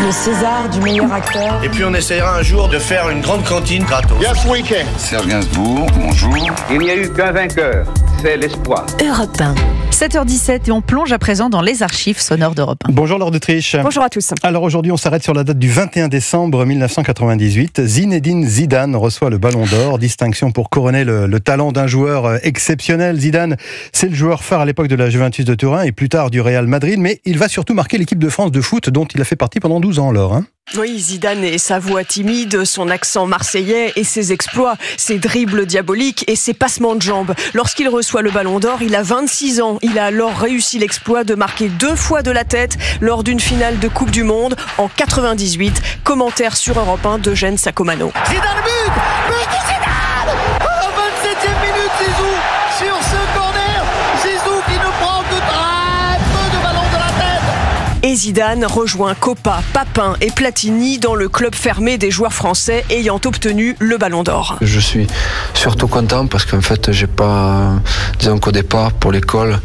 le César du meilleur acteur. Et puis on essayera un jour de faire une grande cantine gratos. Yes, we can. Serge Gainsbourg, bonjour. Il n'y a eu qu'un vainqueur, c'est l'espoir. Europe 1. 7h17 et on plonge à présent dans les archives sonores d'Europe 1. Bonjour Laure d'Autriche. Bonjour à tous. Alors aujourd'hui on s'arrête sur la date du 21 décembre 1998. Zinedine Zidane reçoit le Ballon d'Or, distinction pour couronner le talent d'un joueur exceptionnel. Zidane, c'est le joueur phare à l'époque de la Juventus de Turin et plus tard du Real Madrid, mais il va surtout marquer l'équipe de France de foot dont il a fait partie pendant 12 ans, Laure. Oui, Zidane et sa voix timide, son accent marseillais et ses exploits, ses dribbles diaboliques et ses passements de jambes. Lorsqu'il reçoit le Ballon d'Or, il a 26 ans. Il a alors réussi l'exploit de marquer 2 fois de la tête lors d'une finale de Coupe du Monde en 98. Commentaire sur Europe 1 d'Eugène Sacomano. Zidane but de Zidane à la 27e minute, Zizou sur ce corner. Zizou qui ne prend que très peu de ballons de la tête. Et Zidane rejoint Copa, Papin et Platini dans le club fermé des joueurs français ayant obtenu le Ballon d'Or. Je suis surtout content parce qu'en fait, disons qu'au départ, pour l'école,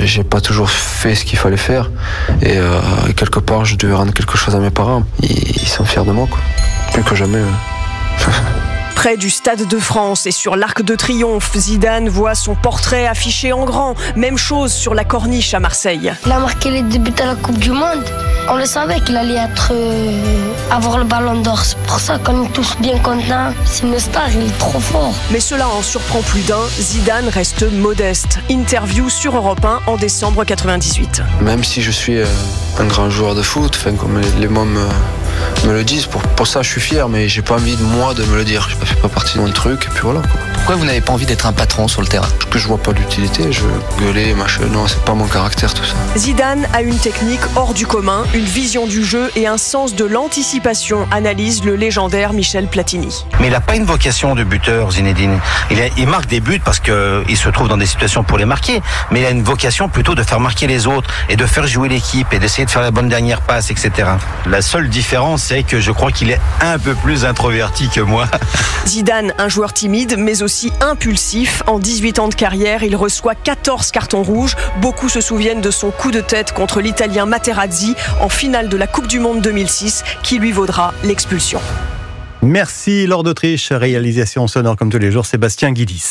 j'ai pas toujours fait ce qu'il fallait faire. Et quelque part, je devais rendre quelque chose à mes parents. Ils sont fiers de moi, quoi. Plus que jamais. Près du Stade de France et sur l'Arc de Triomphe, Zidane voit son portrait affiché en grand. Même chose sur la Corniche à Marseille. Il a marqué les débuts à la Coupe du Monde. On le savait qu'il allait avoir le Ballon d'Or. C'est pour ça qu'on est tous bien contents. C'est une star, il est trop fort. Mais cela en surprend plus d'un. Zidane reste modeste. Interview sur Europe 1 en décembre 98. Même si je suis un grand joueur de foot, comme les mômes me le disent, pour ça je suis fier, mais j'ai pas envie de me le dire. Je fais pas partie de mon truc, et puis voilà, quoi. Pourquoi vous n'avez pas envie d'être un patron sur le terrain? Parce que je vois pas l'utilité, je veux gueuler, machin, non, c'est pas mon caractère tout ça. Zidane a une technique hors du commun, une vision du jeu et un sens de l'anticipation, analyse le légendaire Michel Platini. Mais il n'a pas une vocation de buteur, Zinedine. Il marque des buts parce qu'il se trouve dans des situations pour les marquer, mais il a une vocation plutôt de faire marquer les autres et de faire jouer l'équipe et d'essayer de faire la bonne dernière passe, etc. La seule différence, c'est que je crois qu'il est un peu plus introverti que moi. Zidane, un joueur timide, mais aussi impulsif. En 18 ans de carrière, il reçoit 14 cartons rouges. Beaucoup se souviennent de son coup de tête contre l'Italien Materazzi en finale de la Coupe du Monde 2006, qui lui vaudra l'expulsion. Merci Laure d'Autriche, réalisation sonore comme tous les jours, Sébastien Guidis.